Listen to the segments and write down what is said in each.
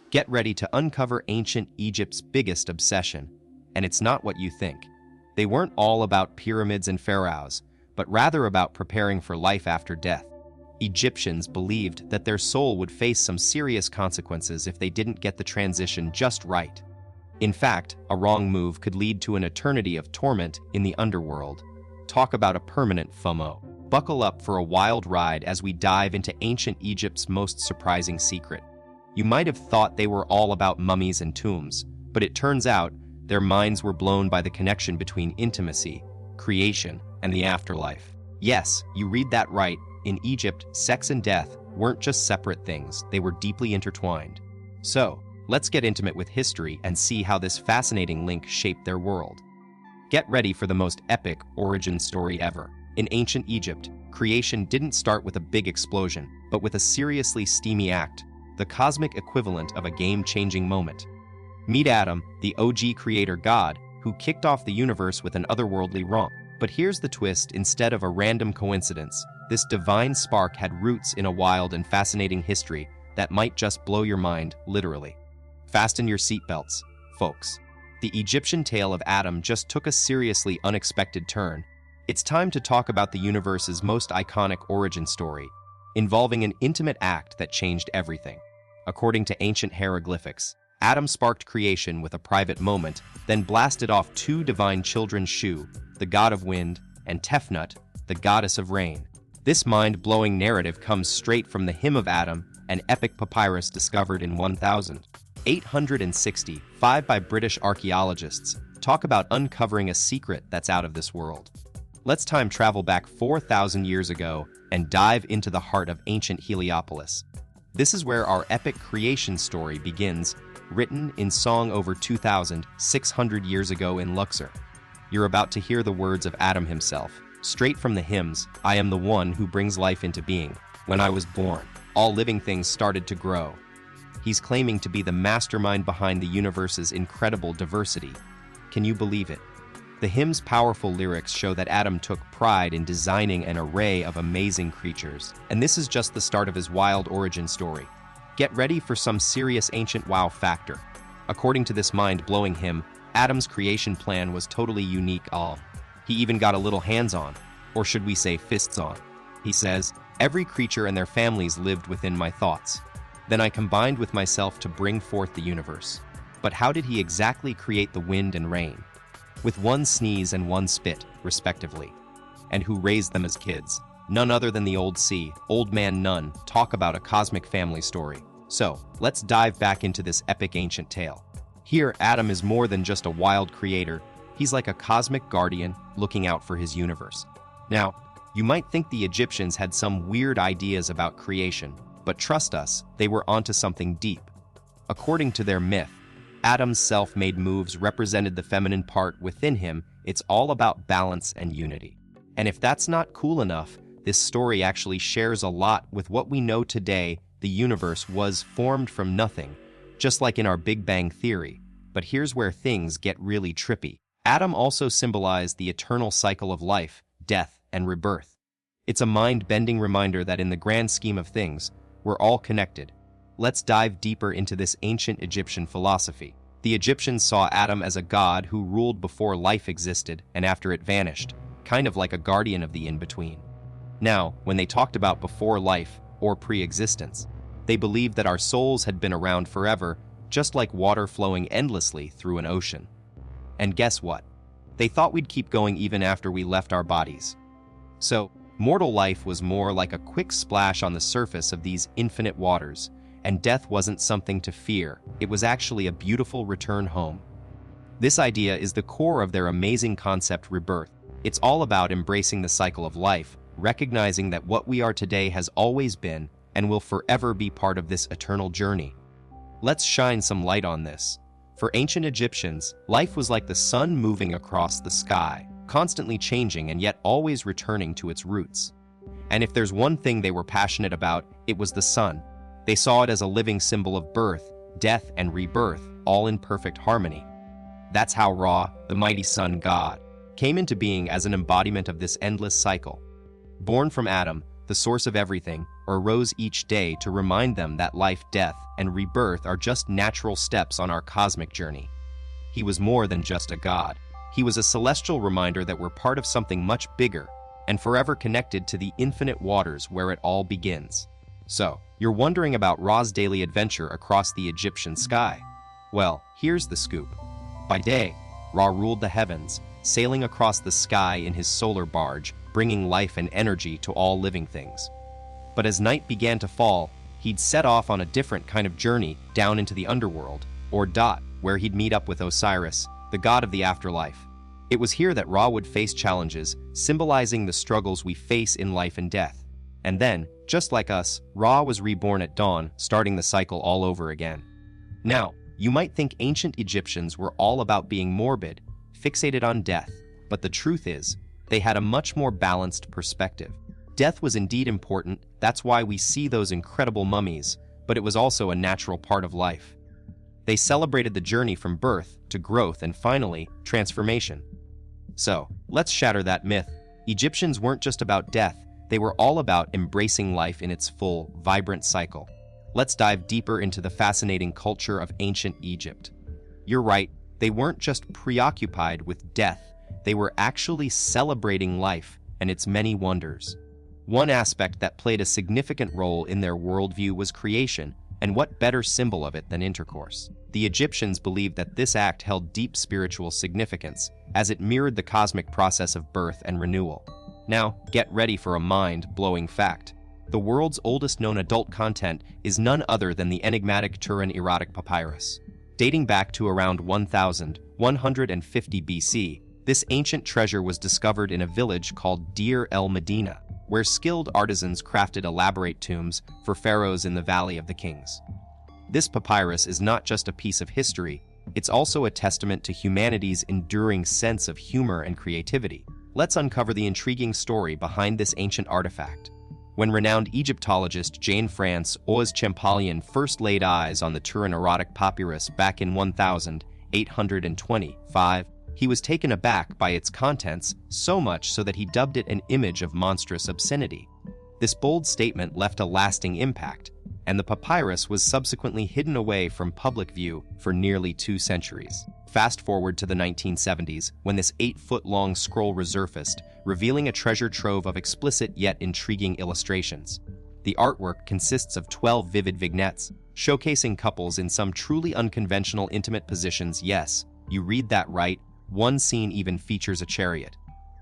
Get ready to uncover ancient Egypt's biggest obsession. And it's not what you think. They weren't all about pyramids and pharaohs, but rather about preparing for life after death. Egyptians believed that their soul would face some serious consequences if they didn't get the transition just right. In fact, a wrong move could lead to an eternity of torment in the underworld. Talk about a permanent FOMO. Buckle up for a wild ride as we dive into ancient Egypt's most surprising secret. You might have thought they were all about mummies and tombs, but it turns out their minds were blown by the connection between intimacy, creation, and the afterlife. Yes, you read that right. In Egypt, sex and death weren't just separate things, they were deeply intertwined. So, let's get intimate with history and see how this fascinating link shaped their world. Get ready for the most epic origin story ever. In ancient Egypt, creation didn't start with a big explosion, but with a seriously steamy act, the cosmic equivalent of a game-changing moment. Meet Adam, the OG creator god, who kicked off the universe with an otherworldly romp. But here's the twist: instead of a random coincidence, this divine spark had roots in a wild and fascinating history that might just blow your mind, literally. Fasten your seatbelts, folks. The Egyptian tale of Adam just took a seriously unexpected turn. It's time to talk about the universe's most iconic origin story, involving an intimate act that changed everything. According to ancient hieroglyphics, Adam sparked creation with a private moment, then blasted off two divine children, Shu, the god of wind, and Tefnut, the goddess of rain. This mind-blowing narrative comes straight from the Hymn of Adam, an epic papyrus discovered in 1865 by British archaeologists. Talk about uncovering a secret that's out of this world. Let's time travel back 4,000 years ago and dive into the heart of ancient Heliopolis. This is where our epic creation story begins, written in song over 2,600 years ago in Luxor. You're about to hear the words of Adam himself, straight from the hymns. I am the one who brings life into being. When I was born, all living things started to grow. He's claiming to be the mastermind behind the universe's incredible diversity. Can you believe it? The hymn's powerful lyrics show that Adam took pride in designing an array of amazing creatures, and this is just the start of his wild origin story. Get ready for some serious ancient wow factor. According to this mind-blowing hymn, Adam's creation plan was totally unique. He even got a little hands-on, or should we say fists-on. He says, "Every creature and their families lived within my thoughts. Then I combined with myself to bring forth the universe." But how did he exactly create the wind and rain? With one sneeze and one spit, respectively. And who raised them as kids? None other than the old sea, Old Man Nun. Talk about a cosmic family story. So, let's dive back into this epic ancient tale. Here, Adam is more than just a wild creator. He's like a cosmic guardian looking out for his universe. Now, you might think the Egyptians had some weird ideas about creation, but trust us, they were onto something deep. According to their myth, Adam's self-made moves represented the feminine part within him. It's all about balance and unity. And if that's not cool enough, this story actually shares a lot with what we know today. The universe was formed from nothing, just like in our Big Bang Theory. But here's where things get really trippy. Adam also symbolized the eternal cycle of life, death, and rebirth. It's a mind-bending reminder that in the grand scheme of things, we're all connected. Let's dive deeper into this ancient Egyptian philosophy. The Egyptians saw Adam as a god who ruled before life existed and after it vanished, kind of like a guardian of the in-between. Now, when they talked about before life, or pre-existence, they believed that our souls had been around forever, just like water flowing endlessly through an ocean. And guess what? They thought we'd keep going even after we left our bodies. So, mortal life was more like a quick splash on the surface of these infinite waters, and death wasn't something to fear. It was actually a beautiful return home. This idea is the core of their amazing concept, rebirth. It's all about embracing the cycle of life, recognizing that what we are today has always been and will forever be part of this eternal journey. Let's shine some light on this. For ancient Egyptians, life was like the sun moving across the sky, constantly changing and yet always returning to its roots. And if there's one thing they were passionate about, it was the sun. They saw it as a living symbol of birth, death, and rebirth, all in perfect harmony. That's how Ra, the mighty sun god, came into being as an embodiment of this endless cycle. Born from Adam, the source of everything, or rose each day to remind them that life, death, and rebirth are just natural steps on our cosmic journey. He was more than just a god. He was a celestial reminder that we're part of something much bigger and forever connected to the infinite waters where it all begins. So, you're wondering about Ra's daily adventure across the Egyptian sky? Well, here's the scoop. By day, Ra ruled the heavens, sailing across the sky in his solar barge, bringing life and energy to all living things. But as night began to fall, he'd set off on a different kind of journey down into the underworld, or Dot, where he'd meet up with Osiris, the god of the afterlife. It was here that Ra would face challenges, symbolizing the struggles we face in life and death. And then, just like us, Ra was reborn at dawn, starting the cycle all over again. Now, you might think ancient Egyptians were all about being morbid, fixated on death, but the truth is, they had a much more balanced perspective. Death was indeed important, that's why we see those incredible mummies, but it was also a natural part of life. They celebrated the journey from birth to growth and finally, transformation. So, let's shatter that myth. Egyptians weren't just about death, they were all about embracing life in its full, vibrant cycle. Let's dive deeper into the fascinating culture of ancient Egypt. You're right, they weren't just preoccupied with death, they were actually celebrating life and its many wonders. One aspect that played a significant role in their worldview was creation, and what better symbol of it than intercourse? The Egyptians believed that this act held deep spiritual significance, as it mirrored the cosmic process of birth and renewal. Now, get ready for a mind-blowing fact. The world's oldest known adult content is none other than the enigmatic Turin erotic papyrus. Dating back to around 1150 BC, this ancient treasure was discovered in a village called Deir el-Medina, where skilled artisans crafted elaborate tombs for pharaohs in the Valley of the Kings. This papyrus is not just a piece of history, it's also a testament to humanity's enduring sense of humor and creativity. Let's uncover the intriguing story behind this ancient artifact. When renowned Egyptologist Jean-Francois Oz Champollion first laid eyes on the Turin erotic papyrus back in 1825, he was taken aback by its contents, so much so that he dubbed it an image of monstrous obscenity. This bold statement left a lasting impact, and the papyrus was subsequently hidden away from public view for nearly 2 centuries. Fast forward to the 1970s, when this 8-foot-long scroll resurfaced, revealing a treasure trove of explicit yet intriguing illustrations. The artwork consists of 12 vivid vignettes, showcasing couples in some truly unconventional intimate positions. Yes, you read that right, one scene even features a chariot.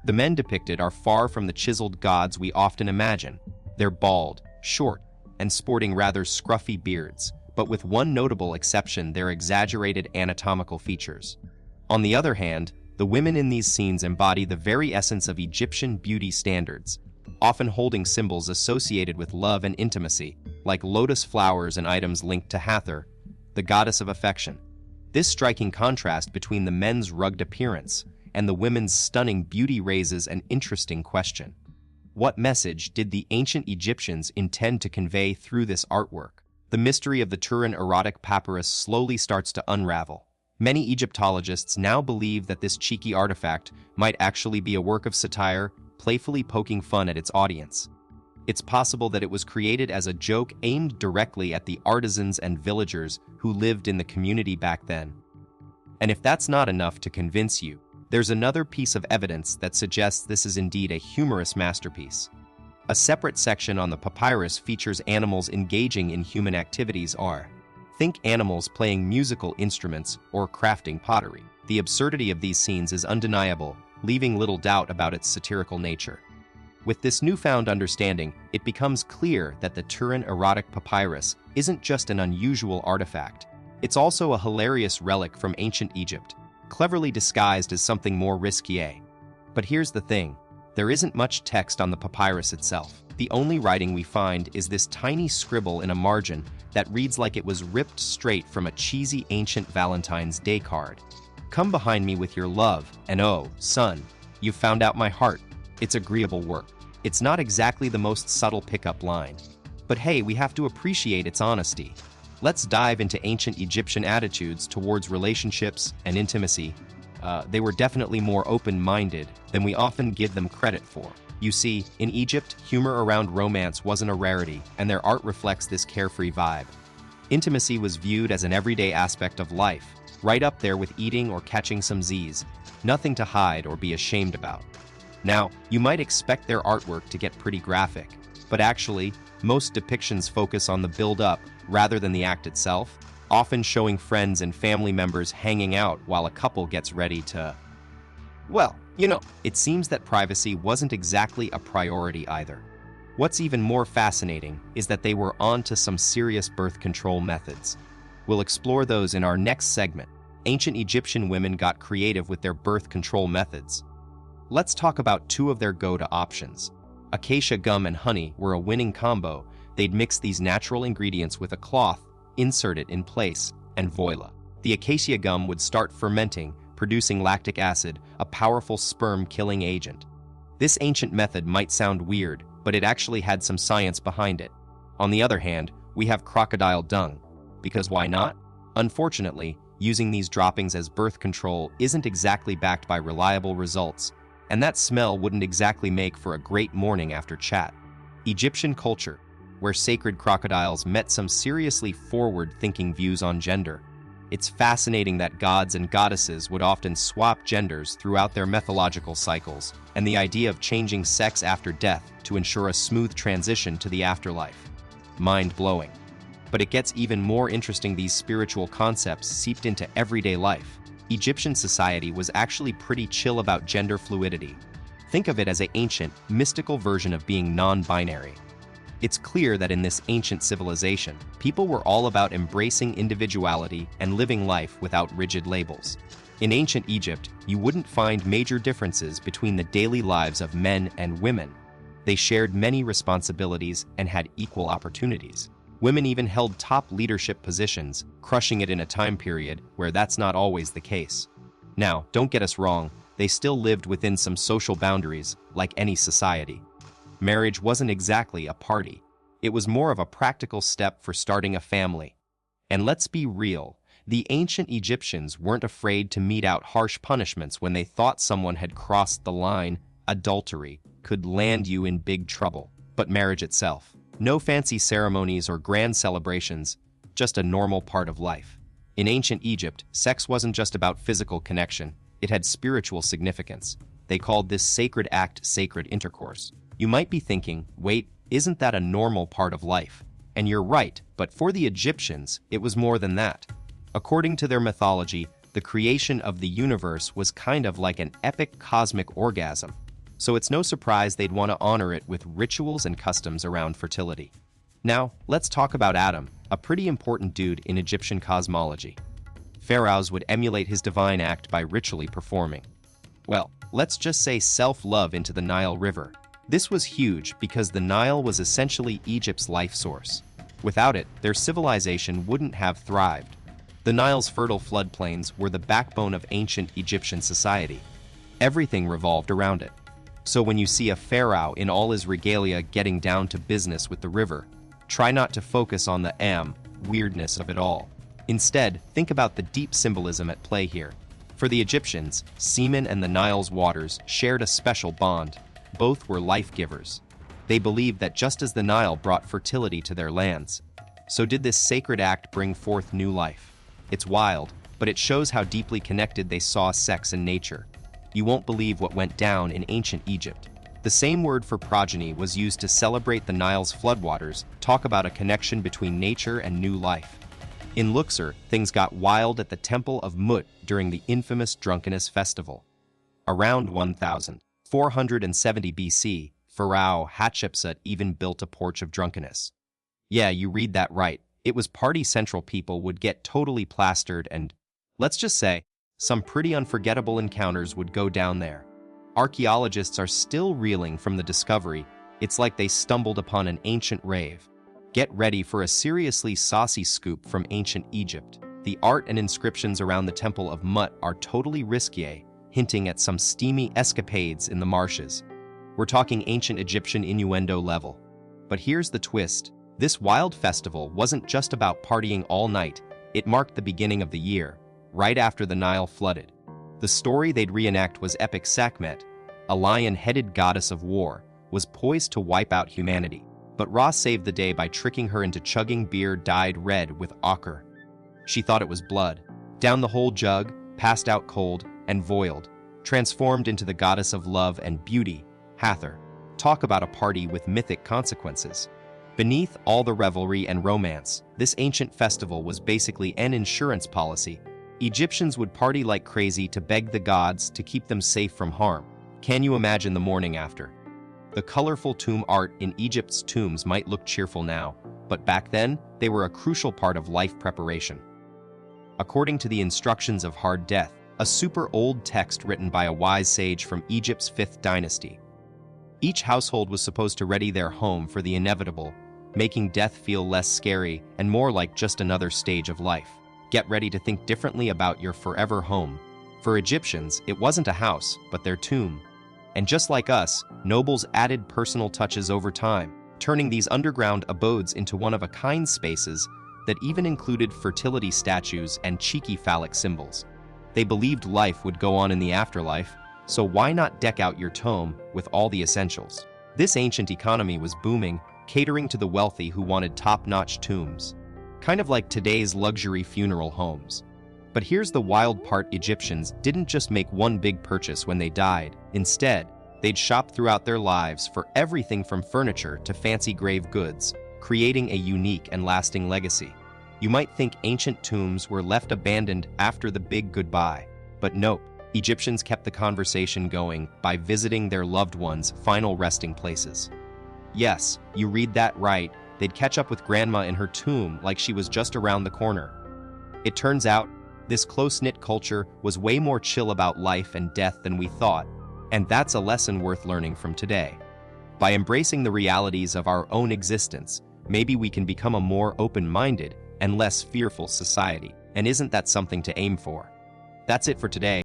The men depicted are far from the chiseled gods we often imagine. They're bald, short, and sporting rather scruffy beards, but with one notable exception: their exaggerated anatomical features. On the other hand, the women in these scenes embody the very essence of Egyptian beauty standards, often holding symbols associated with love and intimacy, like lotus flowers and items linked to Hathor, the goddess of affection. This striking contrast between the men's rugged appearance and the women's stunning beauty raises an interesting question. What message did the ancient Egyptians intend to convey through this artwork? The mystery of the Turin erotic papyrus slowly starts to unravel. Many Egyptologists now believe that this cheeky artifact might actually be a work of satire, playfully poking fun at its audience. It's possible that it was created as a joke aimed directly at the artisans and villagers who lived in the community back then. And if that's not enough to convince you, there's another piece of evidence that suggests this is indeed a humorous masterpiece. A separate section on the papyrus features animals engaging in human activities. Think animals playing musical instruments or crafting pottery. The absurdity of these scenes is undeniable, leaving little doubt about its satirical nature. With this newfound understanding, it becomes clear that the Turin erotic papyrus isn't just an unusual artifact. It's also a hilarious relic from ancient Egypt, cleverly disguised as something more risque. But here's the thing, there isn't much text on the papyrus itself. The only writing we find is this tiny scribble in a margin that reads like it was ripped straight from a cheesy ancient Valentine's Day card. "Come behind me with your love, and oh, son, you've found out my heart. It's agreeable work." It's not exactly the most subtle pickup line, but hey, we have to appreciate its honesty. Let's dive into ancient Egyptian attitudes towards relationships and intimacy. They were definitely more open-minded than we often give them credit for. You see, in Egypt, humor around romance wasn't a rarity, and their art reflects this carefree vibe. Intimacy was viewed as an everyday aspect of life, right up there with eating or catching some Z's, nothing to hide or be ashamed about. Now, you might expect their artwork to get pretty graphic, but actually, most depictions focus on the build-up rather than the act itself, often showing friends and family members hanging out while a couple gets ready to... Well, it seems that privacy wasn't exactly a priority either. What's even more fascinating is that they were on to some serious birth control methods. We'll explore those in our next segment. Ancient Egyptian women got creative with their birth control methods. Let's talk about two of their go-to options. Acacia gum and honey were a winning combo. They'd mix these natural ingredients with a cloth, insert it in place, and voila. The acacia gum would start fermenting, producing lactic acid, a powerful sperm-killing agent. This ancient method might sound weird, but it actually had some science behind it. On the other hand, we have crocodile dung. Because why not? Unfortunately, using these droppings as birth control isn't exactly backed by reliable results, and that smell wouldn't exactly make for a great morning after chat. Egyptian culture, where sacred crocodiles met some seriously forward-thinking views on gender. It's fascinating that gods and goddesses would often swap genders throughout their mythological cycles, and the idea of changing sex after death to ensure a smooth transition to the afterlife. Mind-blowing. But it gets even more interesting. These spiritual concepts seeped into everyday life. Egyptian society was actually pretty chill about gender fluidity. Think of it as an ancient, mystical version of being non-binary. It's clear that in this ancient civilization, people were all about embracing individuality and living life without rigid labels. In ancient Egypt, you wouldn't find major differences between the daily lives of men and women. They shared many responsibilities and had equal opportunities. Women even held top leadership positions, crushing it in a time period where that's not always the case. Now, don't get us wrong, they still lived within some social boundaries, like any society. Marriage wasn't exactly a party. It was more of a practical step for starting a family. And let's be real, the ancient Egyptians weren't afraid to mete out harsh punishments when they thought someone had crossed the line. Adultery could land you in big trouble. But marriage itself, no fancy ceremonies or grand celebrations, just a normal part of life. In ancient Egypt, sex wasn't just about physical connection, it had spiritual significance. They called this sacred act sacred intercourse. You might be thinking, wait, isn't that a normal part of life? And you're right, but for the Egyptians, it was more than that. According to their mythology, the creation of the universe was kind of like an epic cosmic orgasm. So it's no surprise they'd want to honor it with rituals and customs around fertility. Now, let's talk about Adam, a pretty important dude in Egyptian cosmology. Pharaohs would emulate his divine act by ritually performing. Well, let's just say self-love into the Nile River. This was huge because the Nile was essentially Egypt's life source. Without it, their civilization wouldn't have thrived. The Nile's fertile floodplains were the backbone of ancient Egyptian society. Everything revolved around it. So when you see a pharaoh in all his regalia getting down to business with the river, try not to focus on the weirdness of it all. Instead, think about the deep symbolism at play here. For the Egyptians, semen and the Nile's waters shared a special bond. Both were life-givers. They believed that just as the Nile brought fertility to their lands, so did this sacred act bring forth new life. It's wild, but it shows how deeply connected they saw sex and nature. You won't believe what went down in ancient Egypt. The same word for progeny was used to celebrate the Nile's floodwaters, talk about a connection between nature and new life. In Luxor, things got wild at the Temple of Mut during the infamous drunkenness festival. Around 1470 BC, Pharaoh Hatshepsut even built a porch of drunkenness. Yeah, you read that right. It was party central. People would get totally plastered and, let's just say, some pretty unforgettable encounters would go down there. Archaeologists are still reeling from the discovery. It's like they stumbled upon an ancient rave. Get ready for a seriously saucy scoop from ancient Egypt. The art and inscriptions around the Temple of Mut are totally risque, hinting at some steamy escapades in the marshes. We're talking ancient Egyptian innuendo level. But here's the twist. This wild festival wasn't just about partying all night. It marked the beginning of the year, right after the Nile flooded. The story they'd reenact was epic Sekhmet, a lion-headed goddess of war, was poised to wipe out humanity. But Ra saved the day by tricking her into chugging beer dyed red with ochre. She thought it was blood. Down the whole jug, passed out cold and voiled, transformed into the goddess of love and beauty, Hathor. Talk about a party with mythic consequences. Beneath all the revelry and romance, this ancient festival was basically an insurance policy. Egyptians would party like crazy to beg the gods to keep them safe from harm. Can you imagine the morning after? The colorful tomb art in Egypt's tombs might look cheerful now, but back then, they were a crucial part of life preparation. According to the instructions of hard death, a super old text written by a wise sage from Egypt's 5th dynasty, each household was supposed to ready their home for the inevitable, making death feel less scary and more like just another stage of life. Get ready to think differently about your forever home. For Egyptians, it wasn't a house, but their tomb. And just like us, nobles added personal touches over time, turning these underground abodes into one-of-a-kind spaces that even included fertility statues and cheeky phallic symbols. They believed life would go on in the afterlife, so why not deck out your tomb with all the essentials? This ancient economy was booming, catering to the wealthy who wanted top-notch tombs. Kind of like today's luxury funeral homes. But here's the wild part: Egyptians didn't just make one big purchase when they died. Instead, they'd shop throughout their lives for everything from furniture to fancy grave goods, creating a unique and lasting legacy. You might think ancient tombs were left abandoned after the big goodbye, but nope. Egyptians kept the conversation going by visiting their loved ones' final resting places. Yes, you read that right. They'd catch up with grandma in her tomb like she was just around the corner. It turns out, this close-knit culture was way more chill about life and death than we thought, and that's a lesson worth learning from today. By embracing the realities of our own existence, maybe we can become a more open-minded and less fearful society. And isn't that something to aim for? That's it for today.